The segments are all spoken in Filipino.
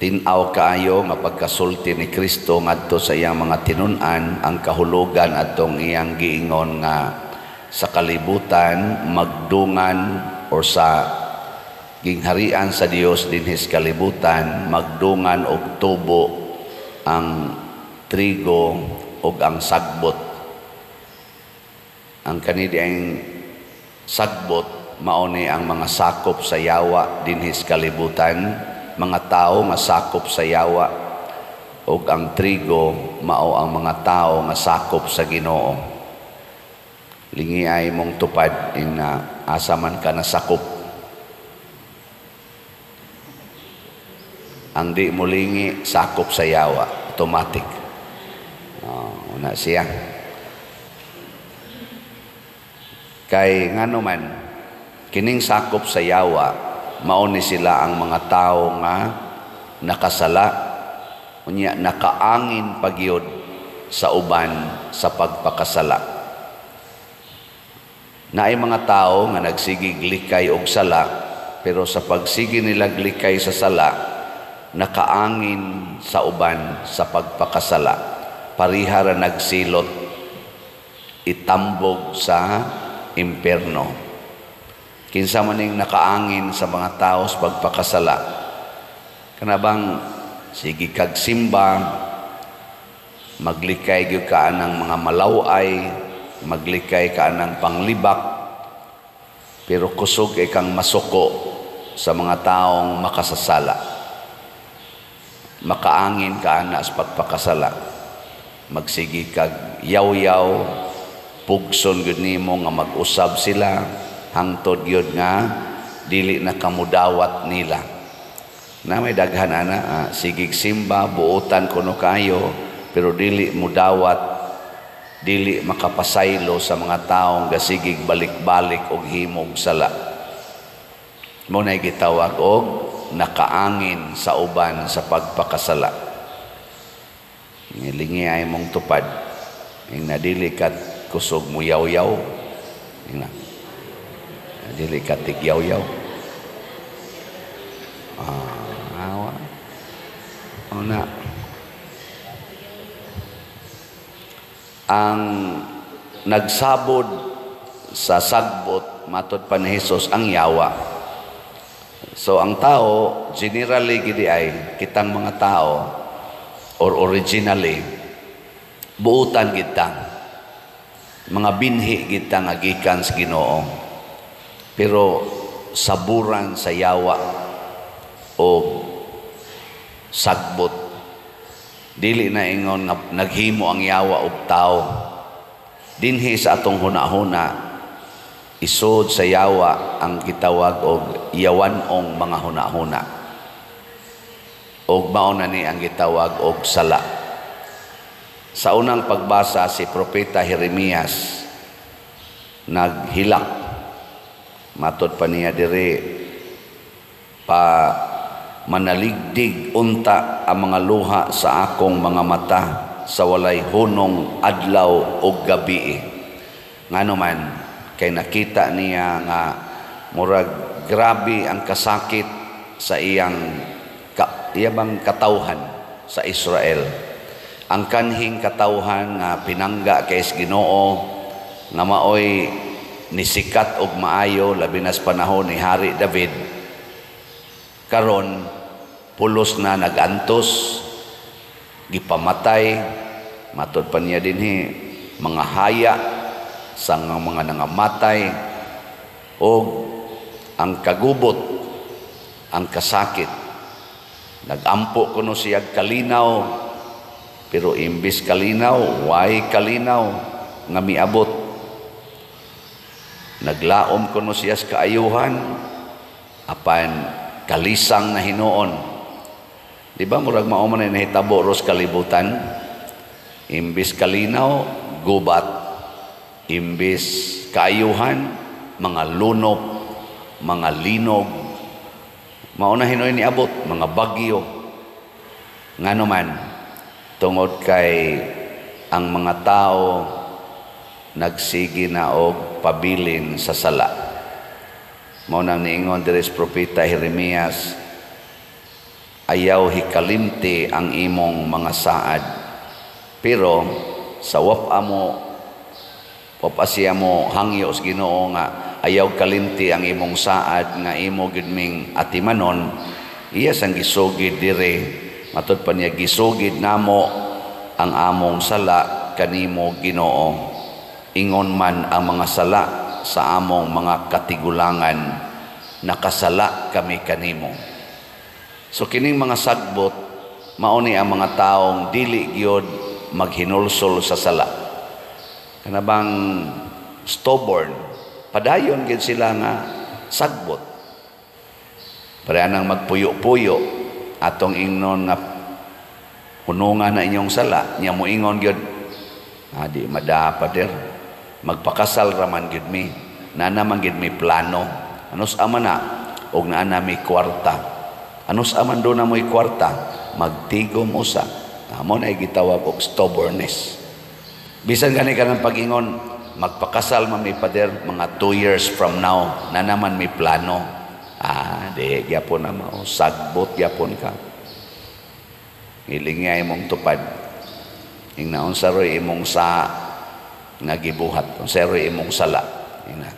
Tinaw kaayo nga pagkasulti ni Kristo ngadto sa iyang mga tinun-an ang kahulugan atong iyang giingon nga sa kalibutan magdungan o sa gingharian sa Dios dinhi sa kalibutan magdungan og tubo ang trigo og ang sagbot. Ang kanidiyang sagbot mao ni ang mga sakop sa yawa dinhi sa kalibutan, mga tao nga sakop sa yawa, ug ang trigo mao ang mga tao nga sakop sa Ginoo. Lingi ay mong tupad in asa man ka nasakop. Ang di mo lingi sakop sa yawa, automatic. Una siya. Kay ngano man kining sakop sa yawa mao ni sila ang mga tao nga nakasala unya nakaangin pagyud sa uban sa pagpakasala. Naay mga tao nga nagsigig likay og sala pero sa pagsigi nila likay sa sala nakaangin sa uban sa pagpakasala. Pariha ra nagsilot itambog sa impierno. Kinsa man ning nakaangin sa mga tao sa pagpakasala. Kanabang sige kag simba, maglikay gyud ka anang mga malaway, maglikay ka anang panglibak, pero kusog kay kang masuko sa mga taong makasasala. Makaangin ka ana sa pagpakasala. Magsigi kag yaw-yaw, pugson gyud nimo nga mag-usab sila hangtod yun nga dili na kamudawat nila na may daghan ana sigig simba buutan kuno kayo pero dili mudawat, dili makapasaylo sa mga taong gasigig balik-balik og himog sala. Mo na gitawag og nakaangin sa uban sa pagpakasala. Lingi ay mong tupad ing nadili kat kusog mo yaw-yaw dili ka tigyaw-yaw. Awa. Una. Ang nagsabod sa sagbot matud pa ni Hesus ang yawa. So ang tao generally gidi ay kitang mga tao or originally buutan kita. Mga binhi kita nga gikan sa Ginoo. Pero saburan sa yawa o sagbot dili na ingon nga naghimo ang yawa og tao dinhi sa atong hunahuna isod sa yawa ang gitawag og yawanong mga hunahuna og mao na ni ang gitawag og sala. Sa unang pagbasa si Propeta Jeremias naghilak matod pa niya diri pa manaligdig unta ang mga luha sa akong mga mata sa walay hunong adlaw o gabi. Ngano man kay nakita niya nga murag grabe ang kasakit sa iyang katawhan sa Israel. Ang kanhing katawhan nga pinangga kay Ginoo nga maoy nisikat og maayo labi na sa panahon ni Hari David. Karon pulos na nagantos, gipamatay, matod pa niya dinhi mga haya sang mga nangamatay og ang kagubot, ang kasakit. Nagampo kuno siya kalinaw pero imbis kalinaw, way kalinaw nga miabot. Naglaom kuno siya sa kaayuhan apan kalisang na hinuon. Di ba murag mao man nahitabo ros kalibutan? Imbis kalinaw, gubat. Imbis kaayuhan, mga lunop, mga linog. Mao na hinoy niabot, mga bagyo. Ngano man tungod kay ang mga tao nagsigi na og pabilin sa sala. Mao nang niingon diri sa Propeta Jeremias, ayaw hikalimti ang imong mga saad. Pero sa wapasya mo hangyo sa Ginoo nga ayaw kalimti ang imong saad nga imo gidming atimanon, iya sang gisugid dire. Matod pa niya, gisugid namo ang among sala kanimo Ginoo. Ingon man ang mga sala sa among mga katigulangan, nakasala kami kanimo. So kining mga sagbot mauni ang mga taong dili gyud maghinulsol sa sala. Kanabang stubborn, padayon gyud sila nga sagbot. Para nang magpuyo-puyo atong ingnon nga hunungan na inyong sala, niya mo ingon gyud, di madapader, magpakasal raman gyud mi, na naman gyud mi plano, anus aman na, og naa na mi kwarta. Anus aman do na mo'y kwarta, magtigom usa. Amo na gitawag og stubbornness. Bisan gani ka ng pag-ingon, magpakasal man mi pader mga 2 years from now, na naman mi plano. Di, gyapon na mao, sagbot gyapon ka. Hilingay mong tupad. Ing naon saroy imong sa nagibuhat. Saroy imong sala. Ina.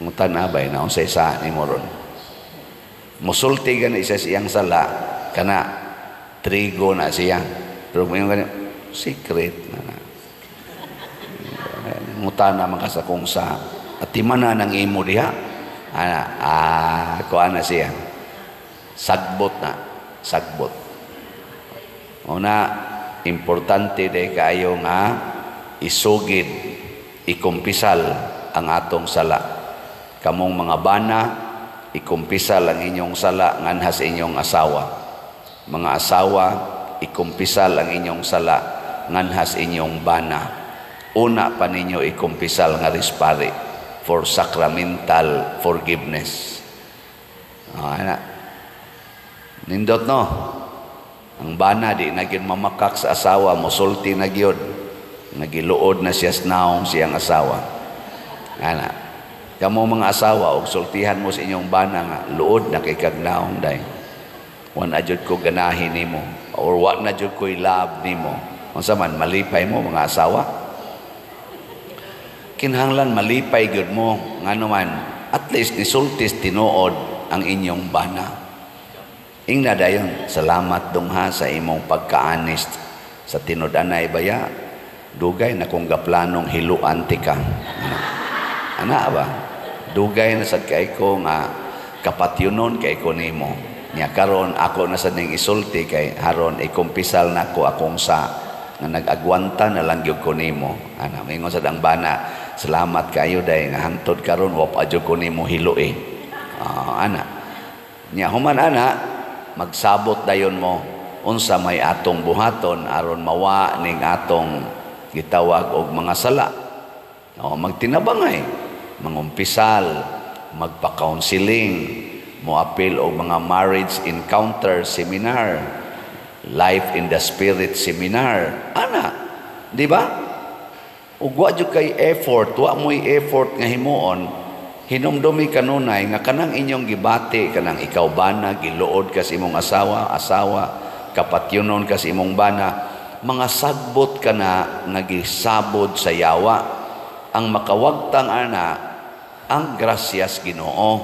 Ngutan abay naon sa isa ni moron. Musulti gani isa siyang sala, kana trigo na siya. Pero kung yung gani, secret na. Ngutan naman ka sa kung sa atimana ng imo diha. Kuha na siya. Sagbot na. Sagbot. Una, importante day kayo nga isugid, ikumpisal ang atong sala. Kamong mga bana, ikumpisal ang inyong sala nganhas inyong asawa. Mga asawa, ikumpisal ang inyong sala nganhas inyong bana. Una pa ninyo ikumpisal nga rispari for sacramental forgiveness. Nindot no? Ang bana di na gyud mamakak sa asawa, musulti na gyud. Nagiluod na siya naong siyang asawa. Kamo mga asawa, og sultihan mo sa inyong bana nga, luod na kay kagnaong day. Wan na jud ko ganahin nimo, or wa na jud ko love nimo. Unsa man, malipay mo mga asawa? Kinahanglan malipay gyud mo, ngano man, at least nisultis tinuod ang inyong bana. Ingna dayon, salamat dungha sa imong pagka-honest sa tinud-anay baya. Dugay na kung gaplanong hiluan ti ka. Ana ba? Dugay na sad kay ko nga kapatyunon kay ko nimo. Nya karon ako na sad ning isulti kay haron ikumpisal nako akong sa nga nag-agwanta na lang gyud ko nimo. Ana mingon sad ang bana, salamat kayo day nga hangtod karon wa pa jud ko nimo hiloi. Ana. Nya human ana magsabot dayon mo unsa may atong buhaton aron mawa ning atong gitawag og mga sala. Magtinabangay, mangumpisal, magpa-counseling, moapil og mga marriage encounter seminar, life in the spirit seminar. Ana, di ba? Ug wa jud kay effort, wa mo'y effort nga himuon. Hinumdumi kanunay nga kanang inyong gibati, kanang ikaw bana, giluod ka sa imong asawa, kapatyunon ka sa imong bana, mga sagbot ka na nagisabod sa yawa. Ang makawagtang ana, ang grasyas Ginoo.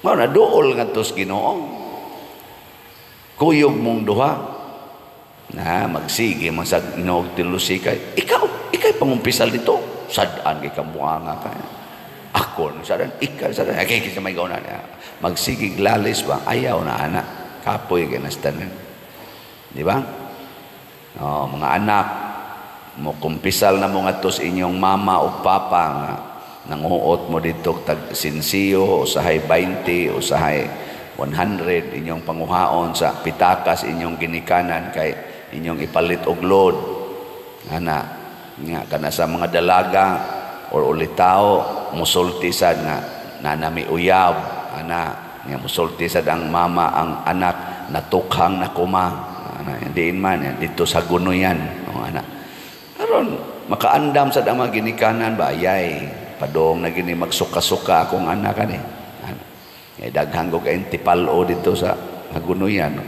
Mao na duol nga tos Ginoo. Kuyog mong duha. Na magsige man sa Ginoo tilusi kay. Ikay pangumpisal dito. Sadaan kay kamuanga ka. Ako sadaan, ikay sadaan. Kay sa may gawna niya. Magsigig lalis ba? Ayaw na anak. Kapoy kay nastanan. Di ba? Mga anak, mo kumpisal na mo nga tos inyong mama o papa nga nanguot mo dito tag sinsiyo, usahay 20, usahay 100 inyong panguhaon sa pitakas inyong ginikanan kay inyong ipalit og load. Ana nga kana sa mga dalaga or ulitao musulti sad nga nanami uyab ana nga musulti sad ang mama ang anak natukhang nakuma ana diin man dito sa gunoyan ana aron makaandam sad ang ginikanan ba yay padong na gini magsuka-suka akong anak ani daghang ko kayong tipalo dito sa Hagunoyan.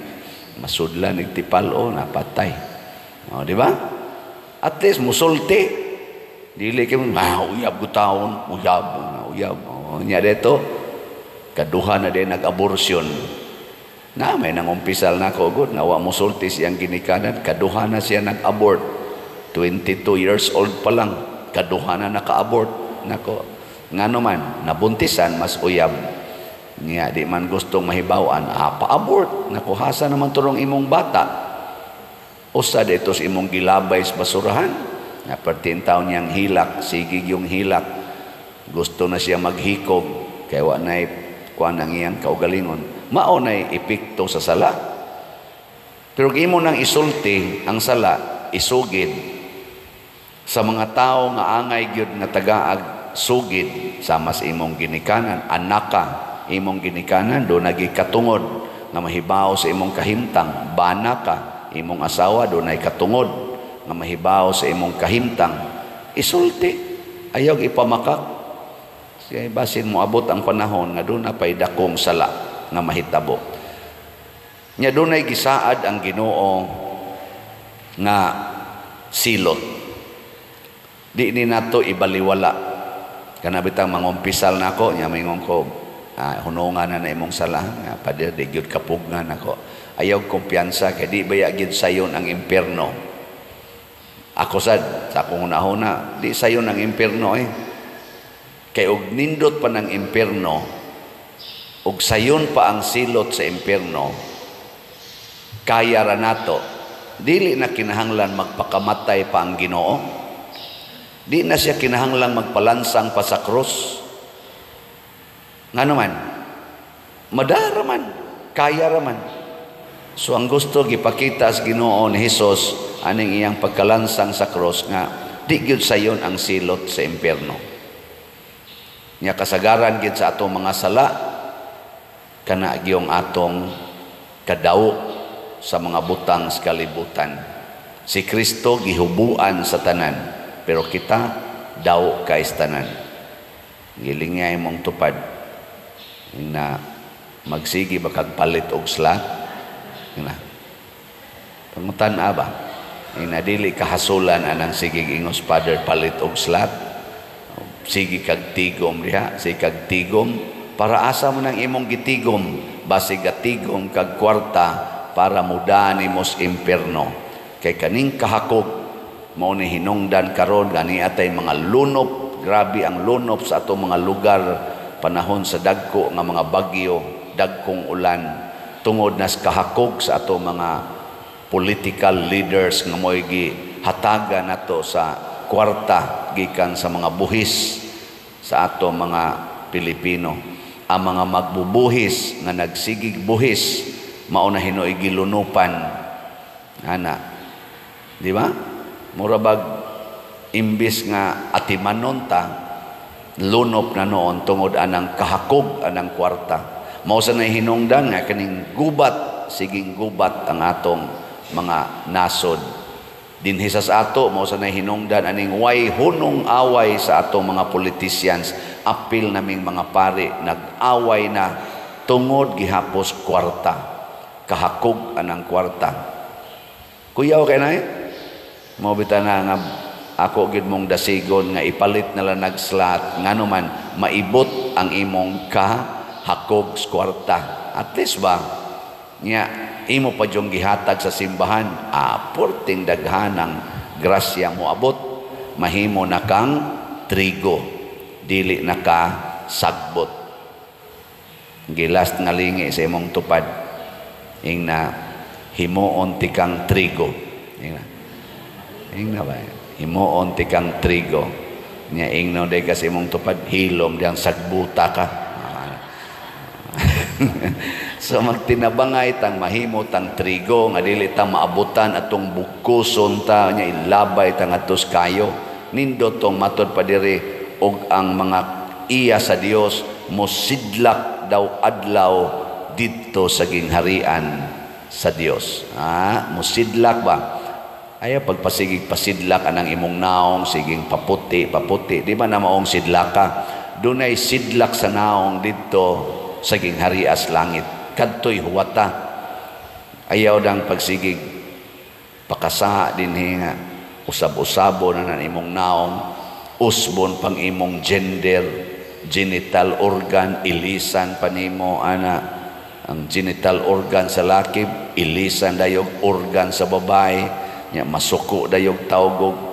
Masudlan ng tipalo, napatay. O, di ba? At least, musulti. Dili kayo, uyab ko taon, uyab. O, niya dito, kaduha na din nag-abortion. Na, may nangumpisal na ako, good. Nawa musulti siyang ginikanan, kaduha na siya nag-abort. 22 years old pa lang, kaduha na naka-abort. Nako, nga naman, nabuntisan, mas uyab. Niya, di man gustong mahibawan, pa-abort. Nakuhasa naman turong imong bata. Usa dito sa imong gilabay sa basurahan. Na pertintaw niyang hilak, sigig yung hilak. Gusto na siya maghikog. Kaya wanay kuan ang iyang kaugalingon. Maunay epekto sa sala. Pero imo nang isulti ang sala, isugid sa mga tao nga angay gyud nga tagaag sugid sa mas imong ginikanan, anaka imong ginikanan do nagikatungod nga mahibaw sa imong kahimtang, bana ka imong asawa do nay katungod nga mahibaw sa imong kahimtang, isulti ayaw ipamakak siya basin mo abot ang panahon nga do na pay dakong sala nga mahitabo nya do nay gisaad ang Ginoo nga silot di ni nato ibaliwala kana bitang mangumpisal nako nya mingon ko hunungan na imong sala nga pader di gyud kapugnan ako ayaw kumpiyansa kay di baya gyud sayon ang impierno ako sad sa akong una di sayon ang impierno kay og nindot pa ng impierno og sayon pa ang silot sa impierno kaya ra nato dili na kinahanglan magpakamatay pa ang Ginoo di na siya kinahanglan magpalansang pa sa krus nga naman, madara man, kaya raman. So ang gusto gipakita sa Ginoo ni Hesus aning iyang pagkalansang sa cross nga di gyud sayon ang silot sa impierno. Nya kasagaran gyud sa atong mga sala kana gyung atong kadaw sa mga butang sa kalibutan. Si Kristo gihubuan sa tanan, pero kita daw kay tanan. Gilingay mong tupad na magsigi ba kag palit og slat na pangutan-a ba ina dili kahasulan anang sigig ingos father palit og slat sige kag tigom diha sige kag tigom para asa mo nang imong gitigom basig gatigom kag kwarta para mudaan imos impierno kay kaning kahakog mao ni hinungdan karon gani atay mga lunop grabe ang lunop sa atong mga lugar panahon sa dagko nga mga bagyo, dagkong ulan, tungod na kahakog sa ato mga political leaders nga mo'y gihataga nato sa kwarta gikan sa mga buhis sa ato mga Pilipino. Ang mga magbubuhis nga nagsigig buhis mao na hinoy gilunupan ana. Di ba? Mura bag imbis nga atimanon ta lunop na noon tungod anang kahakog anang kwarta mao sa nay hinungdan nga kaning gubat siging gubat ang atong mga nasod dinhi sa ato mao sa nay hinungdan aning way hunong away sa atong mga politicians apil naming mga pari nag-away na tungod gihapos kwarta kahakog anang kwarta kuyaw kay nay mao bitana nga ako gid mong dasigon nga ipalit na lang nagslat ngano man maibot ang imong kahakog sa kwarta at least ba nya imo pa jong gihatag sa simbahan porting daghanang grasya mo abot mahimo na kang trigo dili na ka sagbot gilas nga lingi sa imong tupad ingna himuon ti kang trigo ingna ba himuon ti kang trigo nya ingno day kasi mong tupad hilom diyang sagbuta ka so magtinabangay tang mahimo tang trigo nga dili ta maabutan atong bukuson ta nya ilabay tang atos kayo nindot tong matod pa diri og ang mga iya sa Dios mosidlak daw adlaw didto sa gingharian sa Dios mosidlak ba ayaw pagpasigig pasidlak anang imong naong siging paputi di ba na maong sidlaka dunay sidlak sa naong didto sa gingharias langit. Kadtoy huwata. Ayaw dang pagsigig pakasaha din nga usab-usabo na imong naong, usbon pang imong gender, genital organ, ilisan panimo ana ang genital organ sa lakib, ilisan dayog organ sa babae, nya masuko dayog tawgog